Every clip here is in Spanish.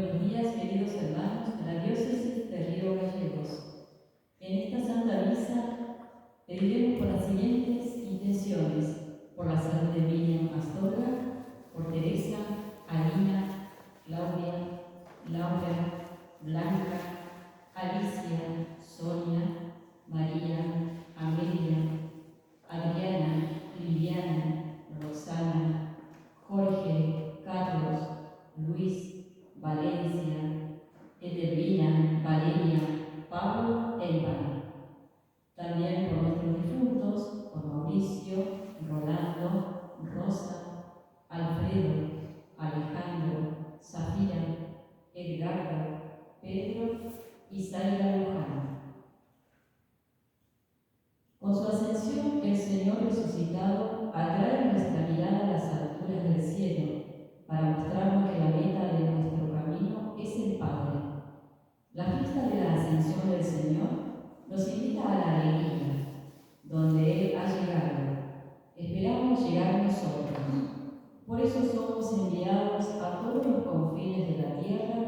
Buenos días, queridos hermanos de la diócesis de Río Gallegos. En esta Santa Misa pediremos por las siguientes intenciones: por la salud de Miriam Astorga, por Teresa, Alina, Claudia, Laura, Blanca, Alicia, Sonia, María, Amelia, Adriana, Liliana, Rosana, Jorge, Carlos, Luis, Valencia, Edelvina, Valeria, Pablo e Iván. También por nuestros difuntos, por Mauricio, Rolando, Rosa, Alfredo, Alejandro, Zafira, Edgardo, Pedro y Zaira Luján. Con su ascensión, el Señor resucitado atrae nuestra mirada a las alturas del cielo para mostrarnos que la meta de nuestro camino es el Padre. La fiesta de la ascensión del Señor nos invita a la alegría, donde Él ha llegado. Esperamos llegar nosotros. Por eso somos enviados a todos los confines de la tierra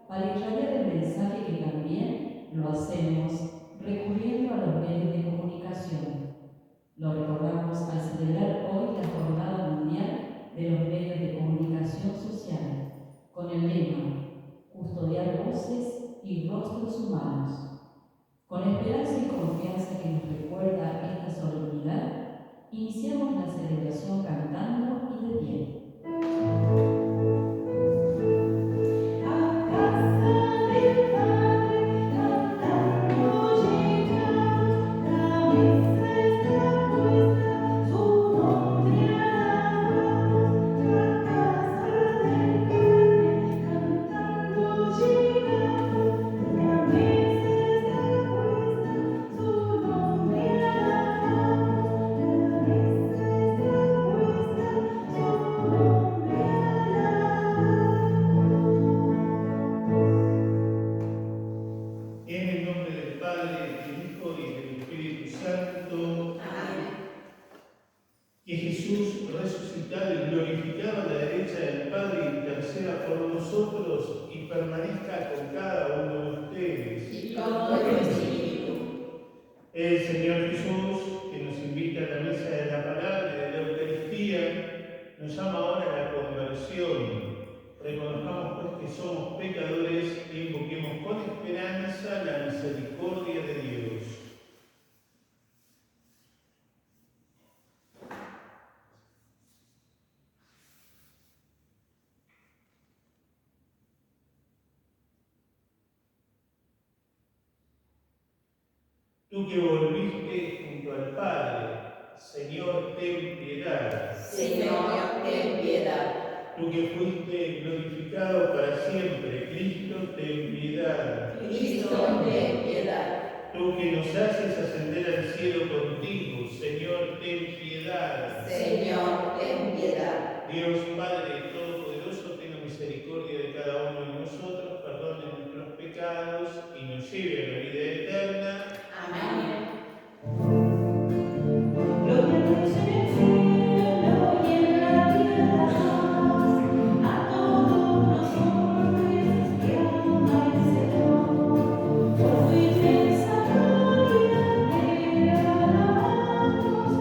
para irradiar el mensaje que también lo hacemos recurriendo a los medios de comunicación. Lo recordamos al celebrar hoy la Jornada Mundial de los Medios de Comunicación Social, con el lema «Custodiar voces y rostros humanos». Con esperanza y confianza que nos recuerda esta solemnidad, iniciamos la celebración cantando y de pie. Que Jesús, resucitado y glorificado a la derecha del Padre, interceda por nosotros y permanezca con cada uno de ustedes. Y con todo el Espíritu. El Señor Jesús, que nos invita a la misa de la palabra y de la Eucaristía, nos llama ahora a la conversión. Reconozcamos pues que somos pecadores e invoquemos con esperanza la misericordia de Dios. Tú que volviste junto al Padre, Señor, ten piedad. Señor, ten piedad. Tú que fuiste glorificado para siempre, Cristo, ten piedad. Cristo, ten piedad. Tú que nos haces ascender al cielo contigo, Señor, ten piedad. Señor, ten piedad. Dios Padre Todopoderoso, tenga misericordia de cada uno de nosotros, perdone nuestros pecados y nos lleve a la vida eterna. Amén. Gloria a Dios en el cielo y en la tierra paz, a todos los hombres que ama el Señor. Por tu inmensa gloria te alabamos,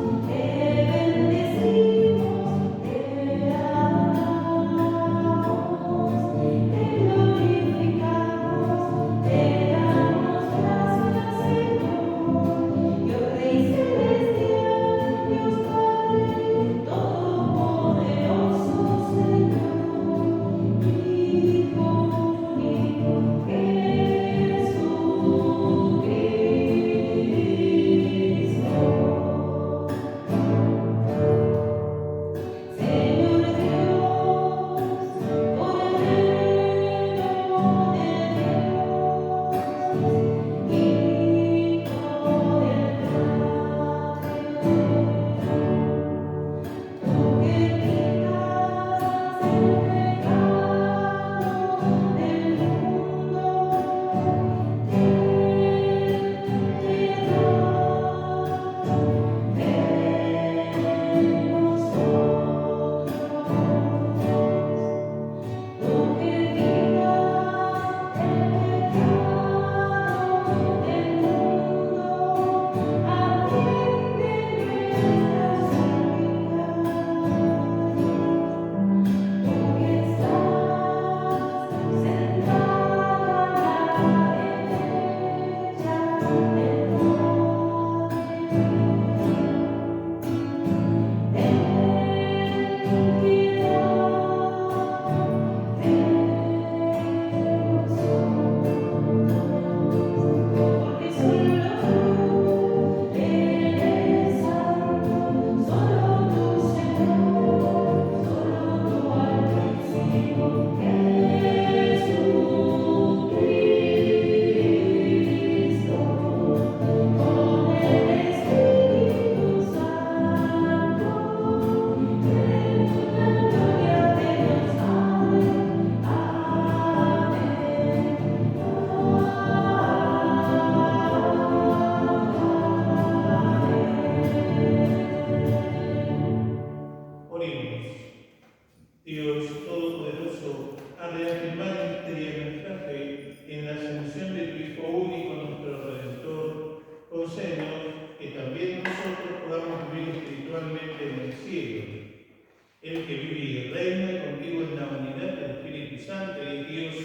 Dios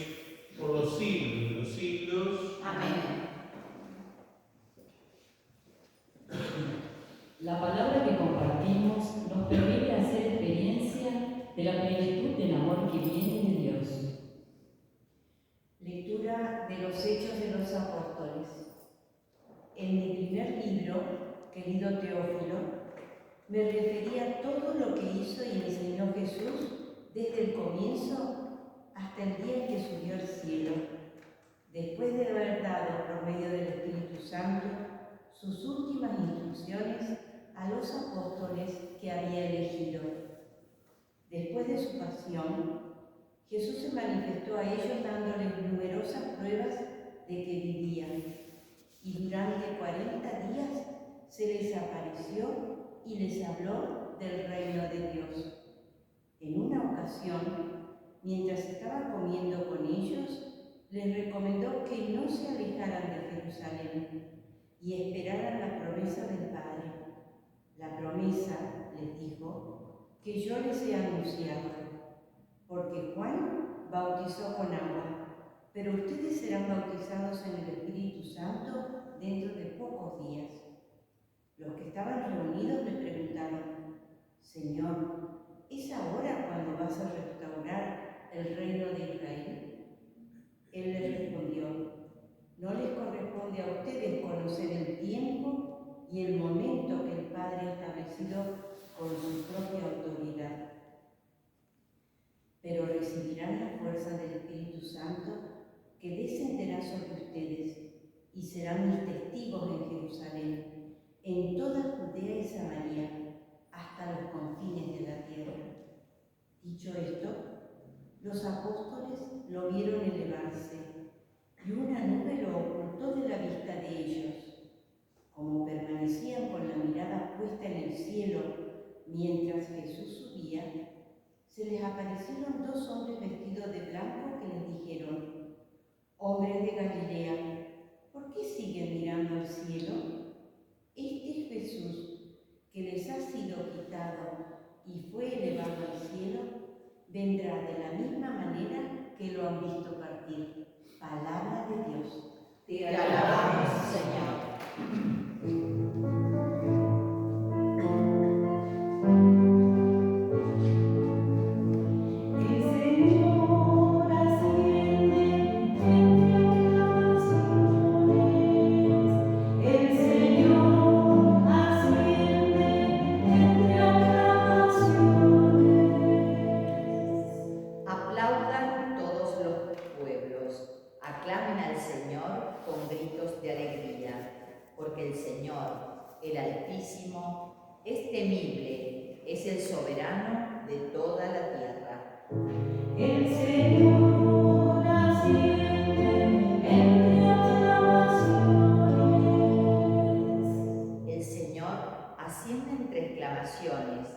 por los siglos de los siglos. Amén. La palabra que compartimos nos permite hacer experiencia de la plenitud del amor que viene de Dios. Lectura de los Hechos de los Apóstoles. En mi primer libro, querido Teófilo, me referí a todo lo que hizo y enseñó Jesús desde el comienzo hasta el día en que subió al cielo, después de haber dado por medio del Espíritu Santo sus últimas instrucciones a los apóstoles que había elegido. Después de su pasión, Jesús se manifestó a ellos dándoles numerosas pruebas de que vivía, y durante 40 días se les apareció y les habló del reino de Dios. En una ocasión, mientras estaba comiendo con ellos, les recomendó que no se alejaran de Jerusalén y esperaran la promesa del Padre. La promesa, les dijo, que yo les he anunciado, porque Juan bautizó con agua, pero ustedes serán bautizados en el Espíritu Santo dentro de pocos días. Los que estaban reunidos le preguntaron: Señor, ¿es ahora cuando vas a restaurar el reino de Israel? Él les respondió: no les corresponde a ustedes conocer el tiempo y el momento que el Padre ha establecido con su propia autoridad. Pero recibirán la fuerza del Espíritu Santo que descenderá sobre ustedes y serán mis testigos en Jerusalén, en toda Judea y Samaria, hasta los confines de la tierra. Dicho esto, los apóstoles lo vieron elevarse y una nube lo ocultó de la vista de ellos. Como permanecían con la mirada puesta en el cielo mientras Jesús subía, se les aparecieron dos hombres vestidos de blanco que les dijeron: hombres de Galilea, ¿por qué siguen mirando al cielo? Este es Jesús, que les ha sido quitado y fue elevado al cielo, vendrá de la misma manera que lo han visto partir. Palabra de Dios. Te alabamos, Señor. El Señor asciende entre aclamaciones. El Señor asciende entre aclamaciones. Aplaudan todos los pueblos, aclamen al Señor con gritos de alegría, porque el Señor, el Altísimo, es temible, es el soberano de toda la tierra. El Señor asciende entre aclamaciones. El Señor asciende entre exclamaciones,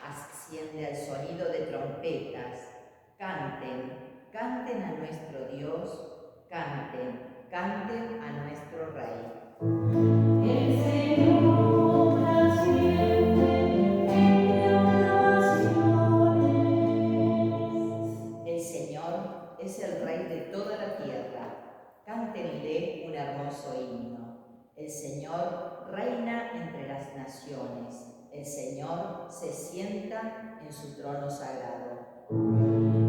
asciende al sonido de trompetas. Canten, canten a nuestro Dios, canten, canten a nuestro Rey. El Señor asciende entre aclamaciones. El Señor es el Rey de toda la tierra. Cántenle un hermoso himno. El Señor reina entre las naciones. El Señor se sienta en su trono sagrado.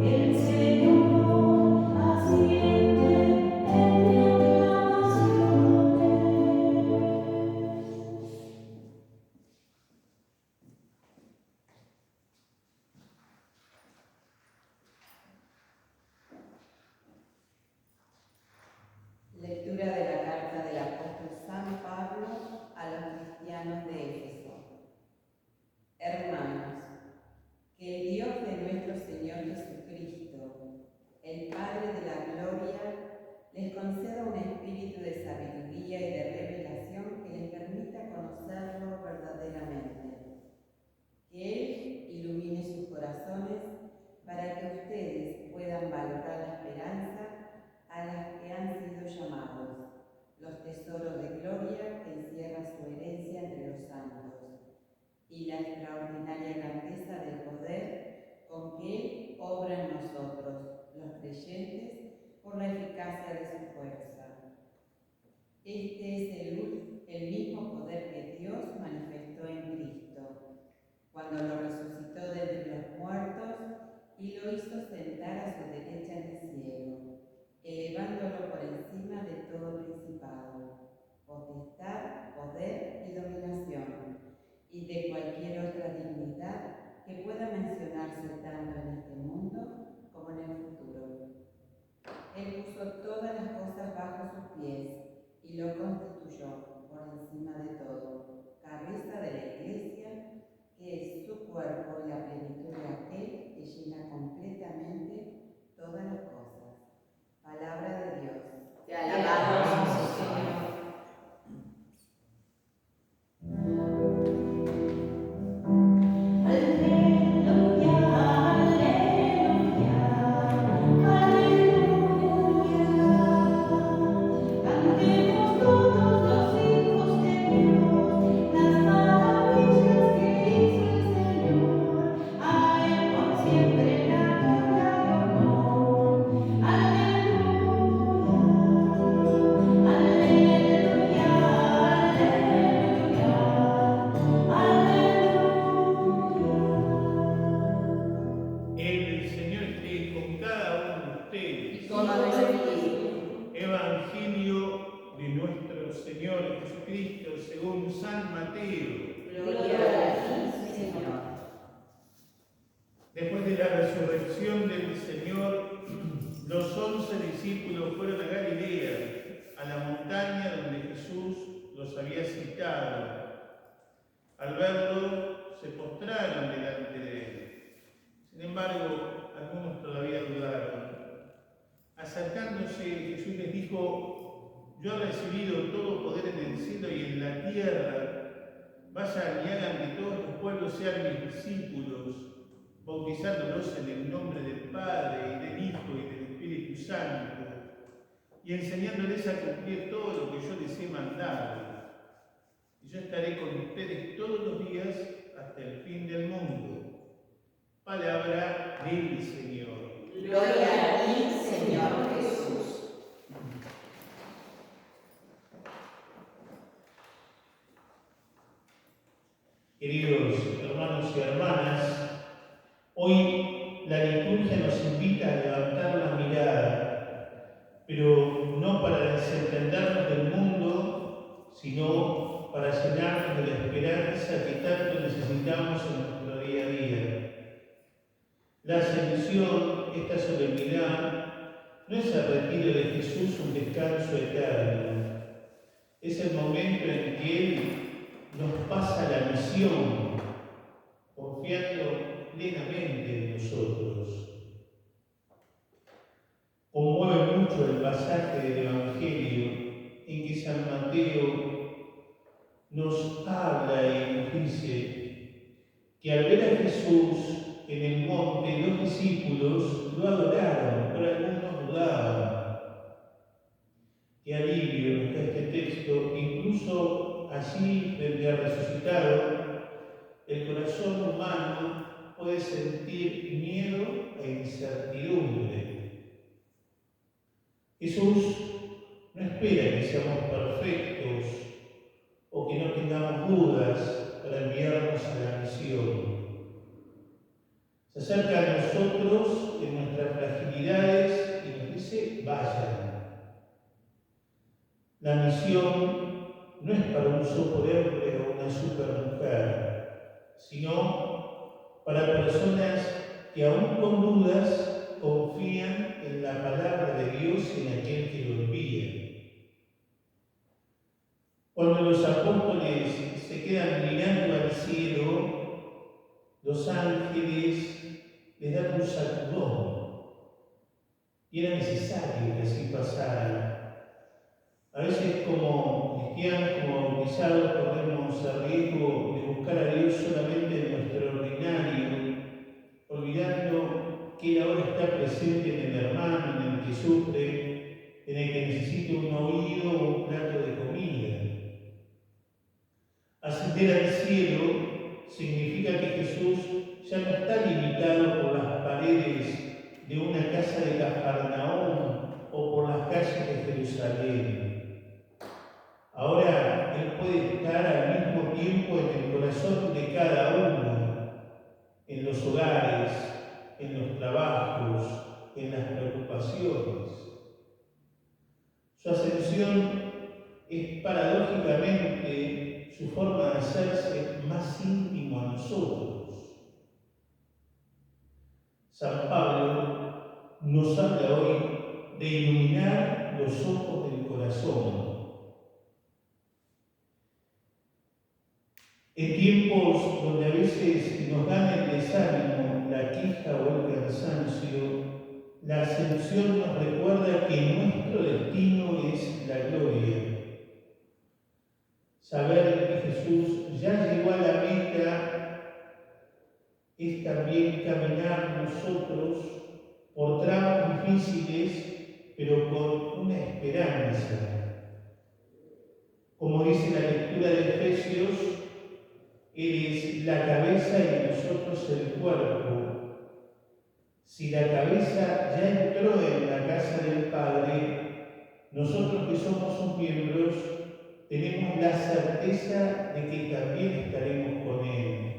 El Señor asciende entre aclamaciones. Lectura de la carta del apóstol San Pablo a los cristianos de Éfeso. Hermanos, que el Dios de nuestro Señor Jesucristo gracia de su fuerza. Este es el mismo poder que Dios manifestó en Cristo, cuando lo resucitó de entre los muertos y lo hizo sentar a su derecha en el cielo, elevándolo por encima de todo principado, potestad, poder y dominación, y de cualquier otra dignidad que pueda mencionarse tanto en este mundo como en el futuro. Él puso todas las cosas bajo sus pies y lo constituyó por encima de todo, cabeza de la Iglesia, que es su cuerpo y la plenitud de aquel que llena completamente todas las cosas. Palabra de Dios. Te alabamos, Señor. Aleluya, aleluya, aleluya. Cantemos todos los hijos de Dios, las maravillas que hizo el Señor. A Él por siempre la gloria y honor. Aleluya, aleluya, El Señor esté con cada uno de ustedes. Con tu espíritu. Evangelio de nuestro Señor Jesucristo según San Mateo. Gloria a ti, Señor. Después de la resurrección del Señor, los 11 discípulos fueron a Galilea, a la montaña donde Jesús los había citado. Al verlo, se postraron delante de él. Sin embargo, algunos todavía dudaron. Acercándose, Jesús les dijo: yo he recibido todo poder en el cielo y en la tierra. Vayan y hagan que todos los pueblos sean mis discípulos, bautizándolos en el nombre del Padre, y del Hijo, y del Espíritu Santo, y enseñándoles a cumplir todo lo que yo les he mandado. Y yo estaré con ustedes todos los días hasta el fin del mundo. Palabra del Señor. Gloria a ti, Señor Jesús. Queridos hermanos y hermanas, hoy la liturgia nos invita a levantar la mirada, pero no para desentendernos del mundo, sino para llenarnos de la esperanza que tanto necesitamos en nuestro día a día. La ascensión, esta solemnidad, no es el retiro de Jesús un descanso eterno, es el momento en que Él nos pasa la misión, confiando plenamente en nosotros. Conmueve mucho el pasaje del Evangelio en que San Mateo nos habla y nos dice que al ver a Jesús en el monte, los discípulos lo adoraron, pero algunos dudaban. Qué alivio nos da este texto, incluso allí, frente al resucitado, el corazón humano puede sentir miedo e incertidumbre. Jesús no espera que seamos perfectos o que no tengamos dudas para enviarnos a la misión. Se acerca a nosotros en nuestras fragilidades y nos dice: vayan. La misión no es para un superhéroe o una supermujer, sino para personas que aún con dudas confían en la palabra de Dios y en aquel que lo envía. Cuando los apóstoles se quedan mirando al cielo, los ángeles les dan un sacudón, y era necesario que así pasara. A veces como cristianos, como bautizados, corremos el riesgo de buscar a Dios solamente en nuestro ordinario, olvidando que Él ahora está presente en el hermano, en el que sufre, en el que necesita un oído o un plato de comida. Ascender al cielo significa que Jesús ya no está limitado por las paredes de una casa de Cafarnaúm o por las calles trabajos, en las preocupaciones. Su ascensión es paradójicamente su forma de hacerse más íntimo a nosotros. San Pablo nos habla hoy de iluminar los ojos del corazón. En tiempos donde a veces nos gana el desánimo, la queja o el cansancio, la ascensión nos recuerda que nuestro destino es la gloria. Saber que Jesús ya llegó a la meta es también caminar nosotros por tramos difíciles, pero con una esperanza. Como dice la lectura de Efesios, Él es la cabeza y nosotros el cuerpo. Si la cabeza ya entró en la casa del Padre, nosotros que somos sus miembros tenemos la certeza de que también estaremos con Él.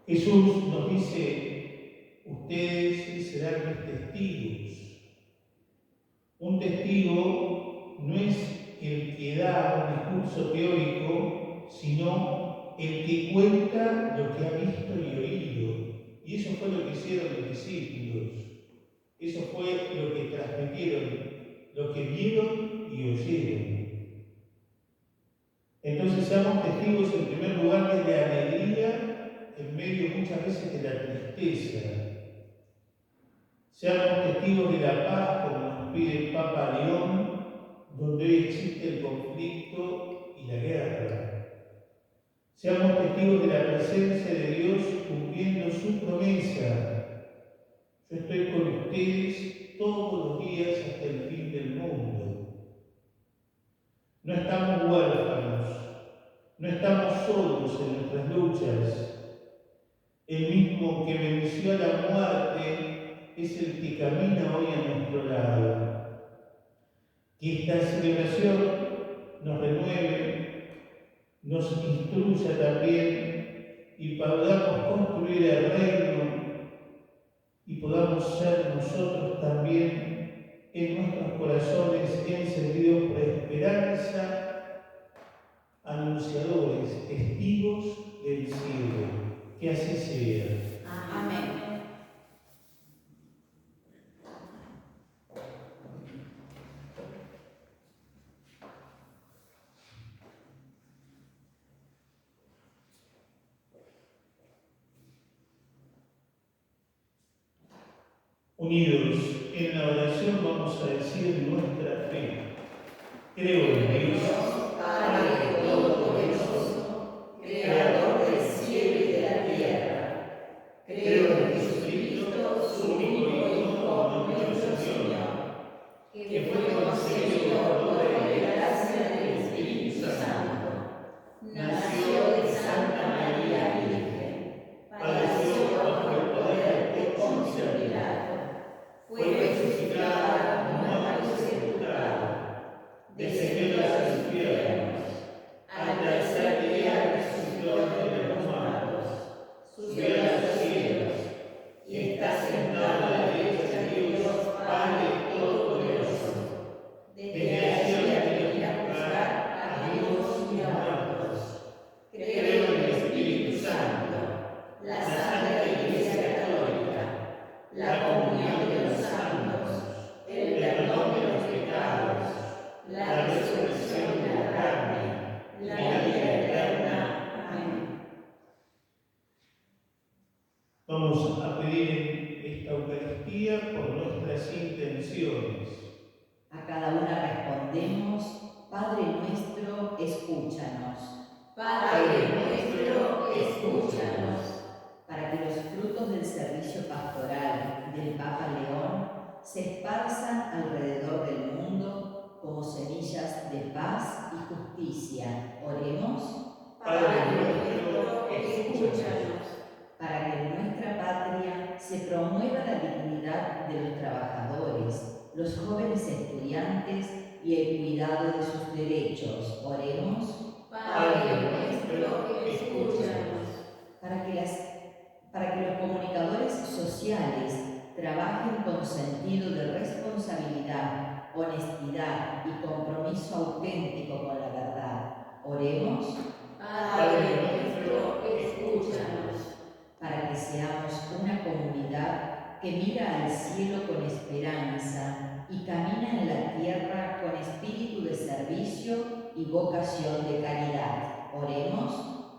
Jesús nos dice, ustedes serán mis testigos. Un testigo no es el que da un discurso teórico, sino el que cuenta lo que ha visto y oído. Y eso fue lo que hicieron los discípulos. Eso fue lo que transmitieron, lo que vieron y oyeron. Entonces seamos testigos en primer lugar de la alegría en medio muchas veces de la tristeza. Seamos testigos de la paz como nos pide el Papa León, donde hoy existe el conflicto y la guerra. Seamos testigos de la presencia de Dios cumpliendo su promesa. Yo estoy con ustedes todos los días hasta el fin del mundo. No estamos huérfanos, no estamos solos en nuestras luchas. El mismo que venció a la muerte es el que camina hoy a nuestro lado. Que esta celebración nos renueve, nos instruya también y podamos construir el reino y podamos ser nosotros también en nuestros corazones encendidos por esperanza, anunciadores, testigos del cielo. Que así sea. Amén. Unidos en la oración vamos a decir nuestra fe. Creo en Dios, Padre Todopoderoso, Creador del cielo y de la tierra. Creo en Jesucristo, su único Hijo, nuestro Señor, que fue concebido por obra de la gracia del Espíritu Santo. Nació de Santa María Virgen. Padeció bajo el poder de Poncio Pilato. Fue crucificado, muerto y sepultado. Descendió a los infiernos. Al tercer día resucitó entre los muertos. Subió a los cielos y está sentado a la derecha de Dios Padre Todopoderoso. Desde allí ha de venir a juzgar a vivos y a muertos. Creo en el Espíritu Santo, la Santa Iglesia Católica, la comunión de los santos, el perdón de los pecados, la resurrección de la carne, la vida eterna. Amén. vamos a pedir en esta Eucaristía por nuestras intenciones. A cada una respondemos, Padre nuestro, escúchanos. Padre nuestro, escúchanos. Para que los frutos del servicio pastoral del Papa León se esparzan alrededor del mundo como semillas de paz y justicia. Oremos. Padre nuestro, escúchanos. Para que en nuestra patria se promueva la dignidad de los trabajadores, los jóvenes estudiantes y el cuidado de sus derechos. Oremos. Padre nuestro, escúchanos. Para que los comunicadores sociales trabajen con sentido de responsabilidad, honestidad y compromiso auténtico con la verdad. Oremos Padre nuestro, escúchanos. para que seamos una comunidad que mira al cielo con esperanza y camina en la tierra con espíritu de servicio y vocación de caridad. Oremos.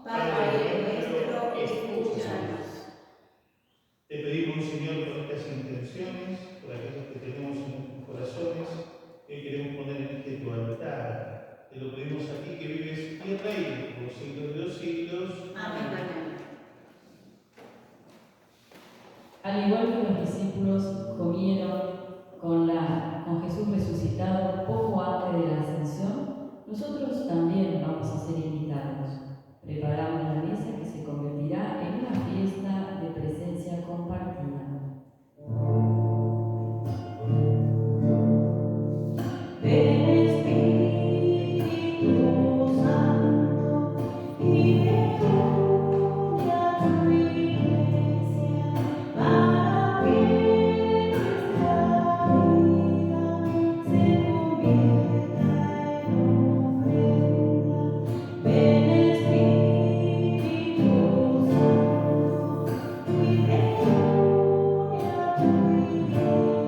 Padre nuestro, escúchanos. Te pedimos, Señor, por estas intenciones, por aquellas que tenemos en nuestros corazones, que queremos poner en este tu altar. Te lo pedimos a ti que vives y reinas por los siglos de los siglos. Amén. Al igual que los discípulos comieron con Jesús resucitado poco antes de la ascensión, nosotros también vamos a ser invitados. Preparamos la mesa que se convertirá en una fiesta de presencia compartida. Ven Espíritu Santo y reúne a tu iglesia para que nuestra vida se convierta en ofrenda. Ven Espíritu Santo y reúne a tu iglesia para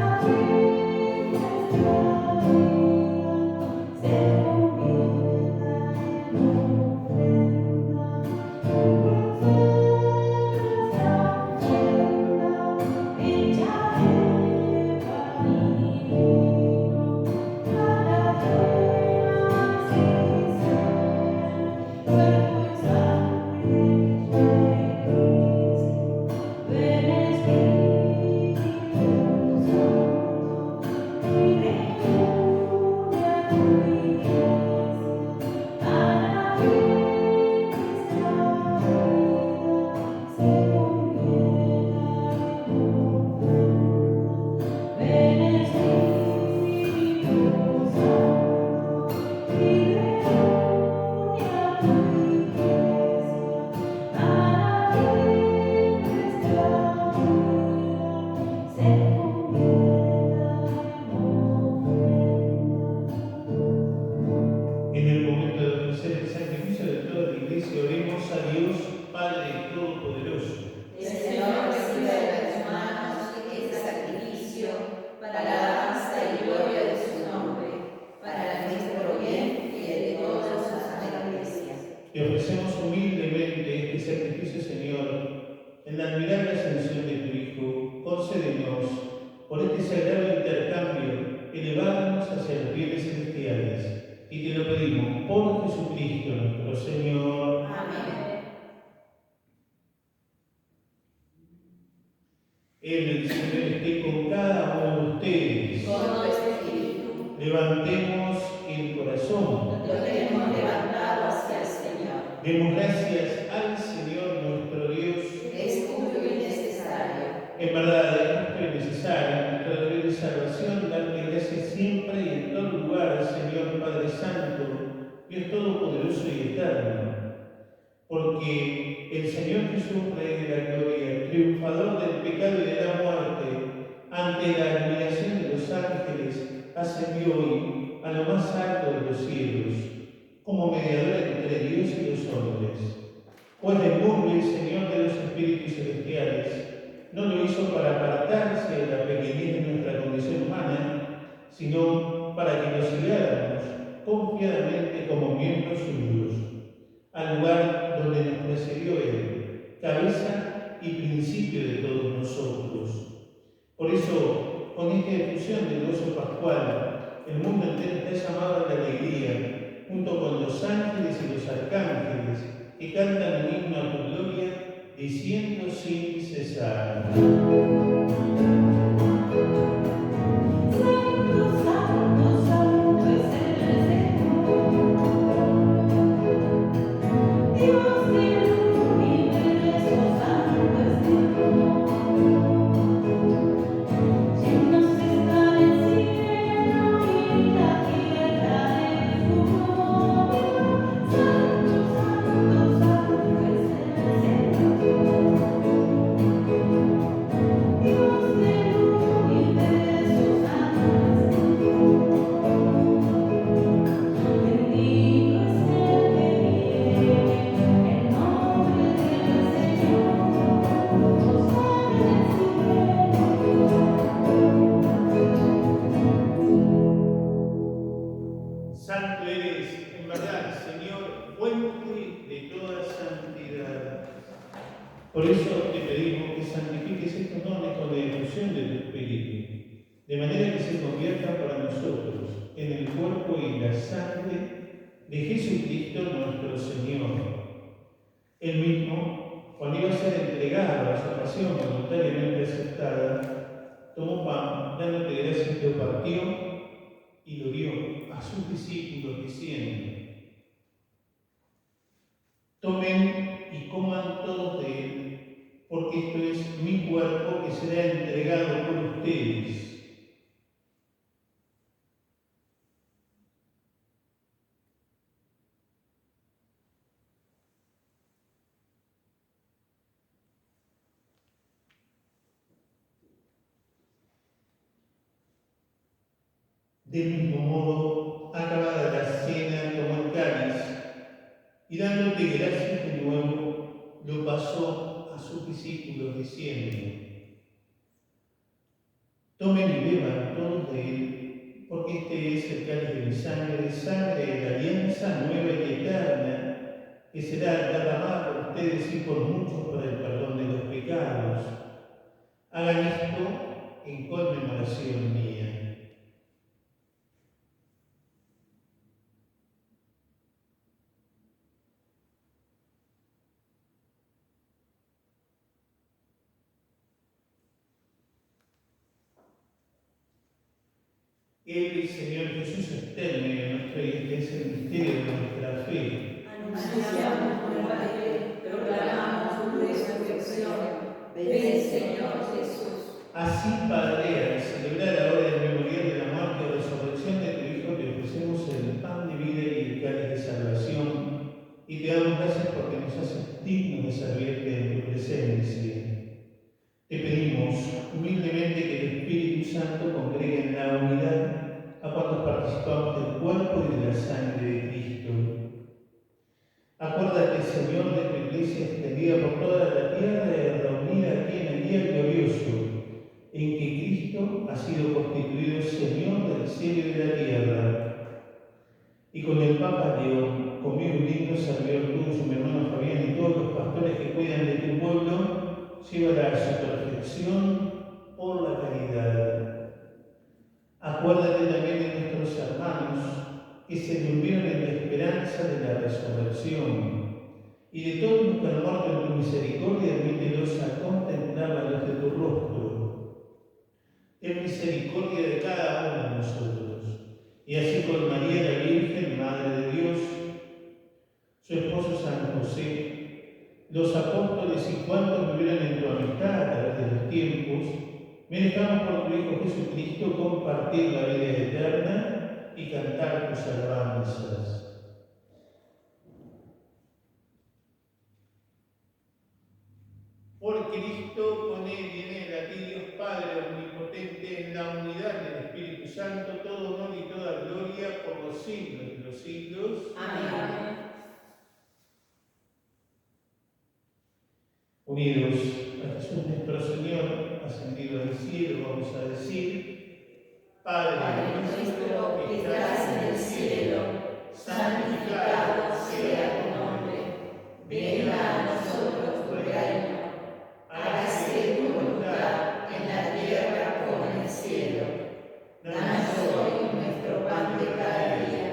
que En el momento de ofrecer el sacrificio de toda la iglesia, oremos a Dios, Padre Todopoderoso. El Señor reciba de tus manos este sacrificio para la alabanza y gloria de su nombre, para nuestro bien y el de toda su santa iglesia. Te ofrecemos humildemente este sacrificio, Señor, en la admirable ascensión de tu Hijo. Concédenos, por este sagrado intercambio, elevarnos hacia los bienes celestiales. Y te lo pedimos por Jesucristo nuestro Señor. Amén. El Señor esté con cada uno de ustedes. Con tu espíritu, Levantemos el corazón. lo tenemos levantado hacia el Señor. Demos gracias al Señor nuestro Dios. Es justo y necesario. En verdad es justo y necesario, nuestro deber de salvación, darte gracias siempre y en todo lugar, Señor Padre Santo, Dios Todopoderoso y Eterno. Porque el Señor Jesús, Rey de la Gloria, triunfador del pecado y de la muerte, ante la admiración de los ángeles, ascendió hoy a lo más alto de los cielos, como mediador entre Dios y los hombres. Pues del mundo y Señor de los espíritus celestiales, no lo hizo para apartarse de la pequeñez de nuestra condición humana, sino para que nos siguiéramos confiadamente como miembros suyos, al lugar donde nos precedió Él, cabeza y principio de todos nosotros. Por eso, con esta efusión del gozo pascual, el mundo entero está llamado a la alegría, junto con los ángeles y los arcángeles, que cantan un himno a tu gloria, diciendo sin cesar. Santo, santo, santo es el Señor, Dios del universo, santo es Dios. Llenos está el cielo y la tierra de su gloria. Santo, santo, santo es el Señor. de Jesucristo nuestro Señor. Él mismo, cuando iba a ser entregado a su pasión voluntariamente aceptada, tomó pan, dándote gracias, lo partió y lo dio a sus discípulos, diciendo: tomen y coman todos de él, porque esto es mi cuerpo que será entregado por ustedes. Del mismo modo, acabada la cena, tomó el cáliz y dándote gracias de nuevo, lo pasó a sus discípulos, diciendo: tomen y beban todos de él, porque este es el cáliz de mi sangre de la alianza nueva y eterna, que será derramada por ustedes y por muchos para el perdón de los pecados. Hagan esto en conmemoración mía. El Señor Jesús está en medio nuestro y este es el misterio de nuestra fe. Anunciamos tu muerte, proclamamos tu resurrección. Ven, Señor Jesús. Así, Padre, al celebrar ahora el memorial de la muerte y resurrección de tu Hijo, te ofrecemos el pan de vida y el cáliz de salvación, y te damos gracias porque nos haces dignos de servirte en tu presencia. Te pedimos humildemente que el Espíritu Santo congregue en la unidad a cuantos participamos del cuerpo y de la sangre de Cristo. Acuérdate, Señor, de tu Iglesia extendida por toda la tierra y reunida aquí en el día glorioso, en que Cristo ha sido constituido Señor del cielo y de la tierra. Y con el Papa León, conmigo un digno servidor tuyo, mi hermano Fabián, y todos los pastores que cuidan de tu pueblo, llévala a su perfección por la caridad. Acuérdate también de nuestros hermanos que se durmieron en la esperanza de la resurrección, y de todos los que han muerto en tu misericordia, admítelos a contemplar la luz de tu rostro. Ten misericordia de cada uno de nosotros, y así con María la Virgen, Madre de Dios, su esposo San José, los apóstoles y cuantos vivieron en tu amistad a través de los tiempos, merezcamos por tu Hijo Jesucristo compartir la vida eterna y cantar tus alabanzas. Por Cristo, con Él y en Él, a ti Dios Padre omnipotente, en la unidad del Espíritu Santo, todo honor y toda gloria por los siglos de los siglos. Amén. Unidos a Jesús nuestro Señor, ascendido al cielo, vamos a decir: Padre nuestro que estás en el cielo, santificado sea tu nombre. Venga a nosotros tu reino. Hágase tu voluntad en la tierra como en el cielo. Danos hoy nuestro pan de cada día.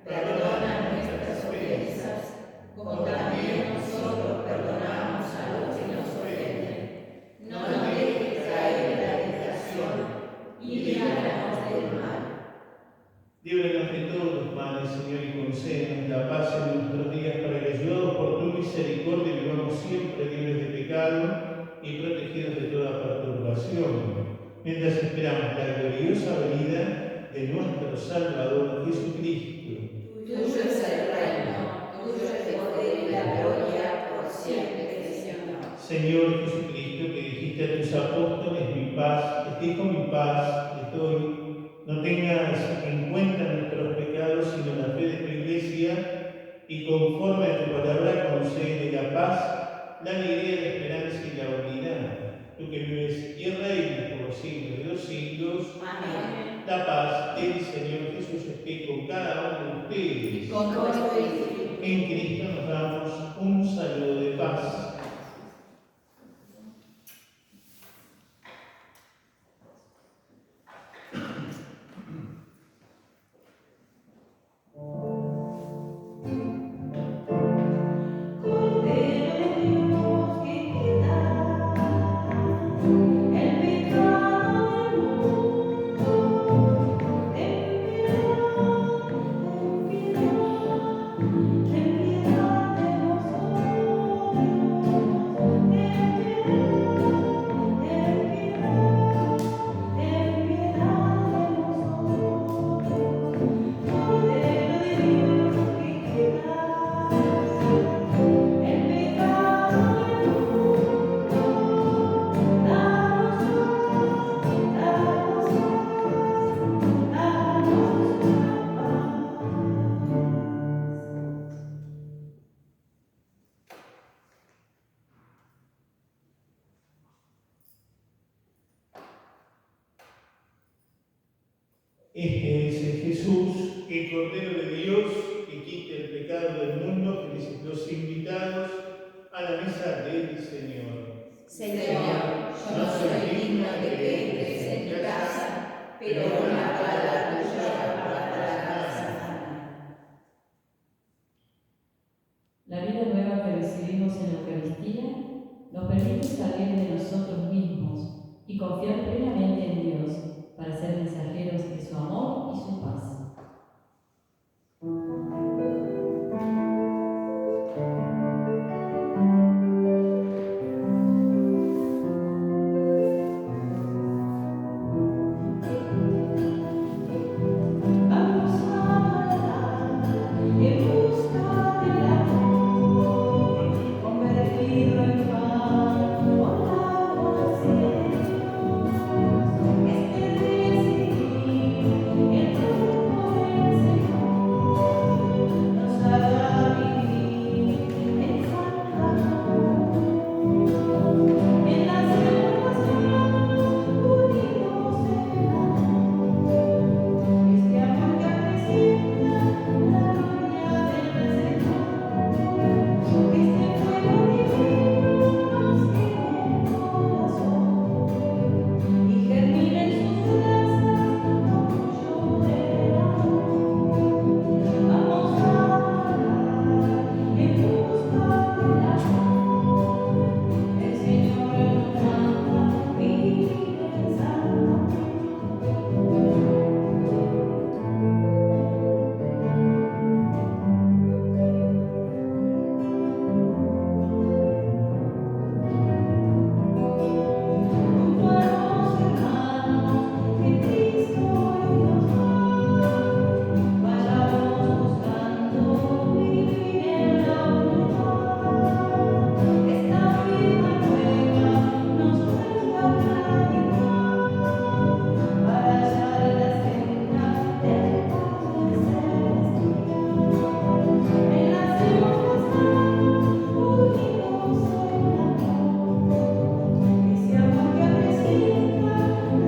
Perdona nuestras ofensas, como también nosotros perdonamos a los que nos ofenden. No nos dejes caer en la tentación y líbranos del mal. Líbranos de todos los males, Señor, y concédenos la paz en nuestros días, para que, ayudados por tu misericordia, vivamos siempre libres de pecado y protegidos de toda perturbación, mientras esperamos la gloriosa venida de nuestro Salvador Jesucristo. Tuyo es el reino, tuyo es el poder y la gloria por siempre, Señor. Señor Jesucristo, que dijiste a tus apóstoles: mi paz, les dejo mi paz, les doy. No tengas en cuenta nuestros pecados, sino la fe de tu Iglesia, y conforme a tu palabra concede la paz, la alegría, la esperanza y la unidad. Tú que vives y reinas por los siglos de los siglos. Amén. La paz del Señor Jesús esté con cada uno de ustedes. Con tu espíritu. En Cristo nos damos un saludo de paz. Este es el Jesús, el Cordero de Dios, que quita el pecado del mundo. Felices los invitados a la mesa del Señor. Señor, yo no soy digno de que entres en mi casa, pero una palabra tuya bastará para sanarme. La vida nueva que recibimos en la Eucaristía nos permite salir de nosotros mismos y confiar plenamente en Dios para ser mensajeros de su amor y su paz. Vamos a bailar en busca del amor, convertido en pan con agua cielo. Este recibir el cuerpo del Señor nos hará vivir en santa comunión. En las nuevas manos unidos en amor. Este amor que acrecienta la gloria del Señor, este fuego divino nos queme el corazón y germina en sus brasas capullo del amor. Vamos a bailar en busca del amor. El Señor nos manda vivir en santa junto a los hermanos que Cristo hoy nos da, vayamos buscando vivir en la unidad. Esta vida nueva nos vuelve a clarificar para hallar la senda del Padre Celestial. Enlacemos las manos unidos en amor. Ese amor que acrecienta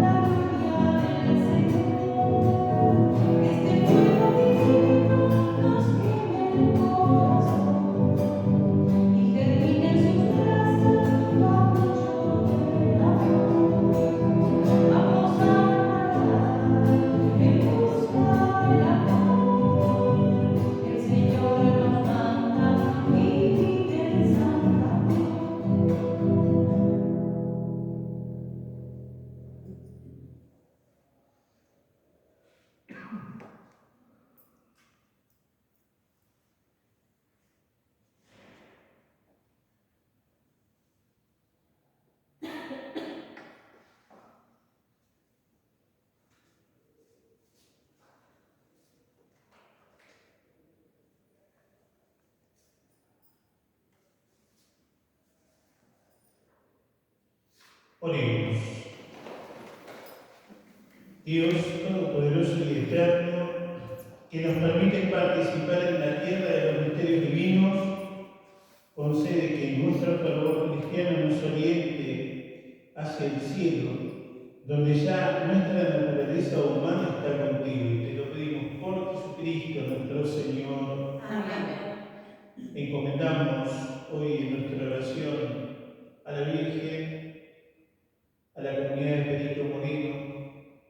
la gloria del Señor. Este fuego divino nos queme el corazón y germina en sus brasas capullo del amor. Vamos a bailar en busca del amor. El Señor nos manda vivir en santa Oremos. Dios Todopoderoso y Eterno, que nos permite participar en la tierra de los misterios divinos, concede que nuestro fervor cristiano nos oriente hacia el cielo, donde ya nuestra naturaleza humana está contigo. Y te lo pedimos por Jesucristo nuestro Señor. Amén. Encomendamos hoy en nuestra oración a la Virgen, a la comunidad de Perito Moreno.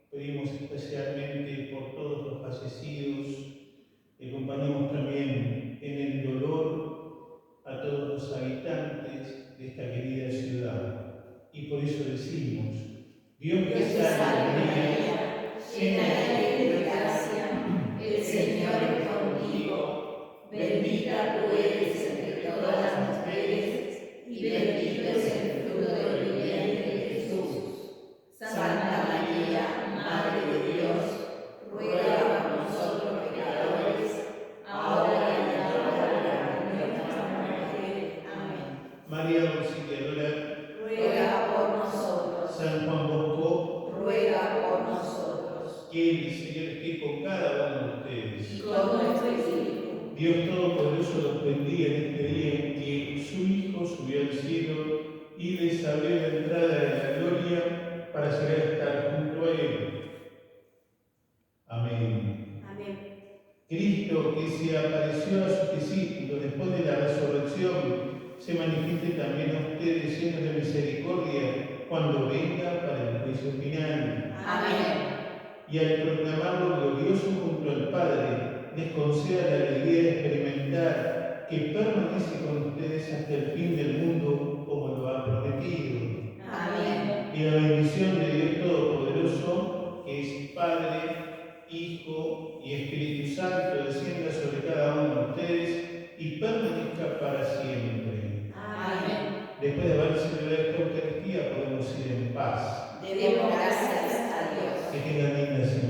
Pedimos especialmente por todos los fallecidos. Acompañamos también en el dolor a todos los habitantes de esta querida ciudad. Y por eso decimos: Dios te salve María, llena eres de gracia, el Señor es contigo, bendita tú eres entre todas las mujeres, y bendito es el fruto de tu vientre, Jesús. Santa María, Madre de Dios, ruega por nosotros pecadores, ahora y en la hora de nuestra muerte. Amén. María Auxiliadora, Ruega por nosotros, San Juan Bosco, ruega por nosotros, que el Señor esté con cada uno de ustedes. y con nuestro espíritu. Dios Todopoderoso los bendiga en este día en que su Hijo subió al cielo y les abrió la entrada de la gloria para llegar a estar junto a Él. Cristo, que se apareció a sus discípulos después de la resurrección, se manifieste también a ustedes llenos de misericordia cuando venga para el juicio final. Amén. Y al proclamarlo glorioso junto al Padre, les conceda la alegría de experimentar que permanece con ustedes hasta el fin del mundo, como lo ha prometido. Amén. Y la bendición de Dios Todopoderoso, que es Padre, Hijo y Espíritu Santo, descienda sobre cada uno de ustedes y permanezca para siempre. Amén. Después de haber celebrado esta Eucaristía, podemos ir en paz. Demos gracias a Dios. Que tengan linda semana.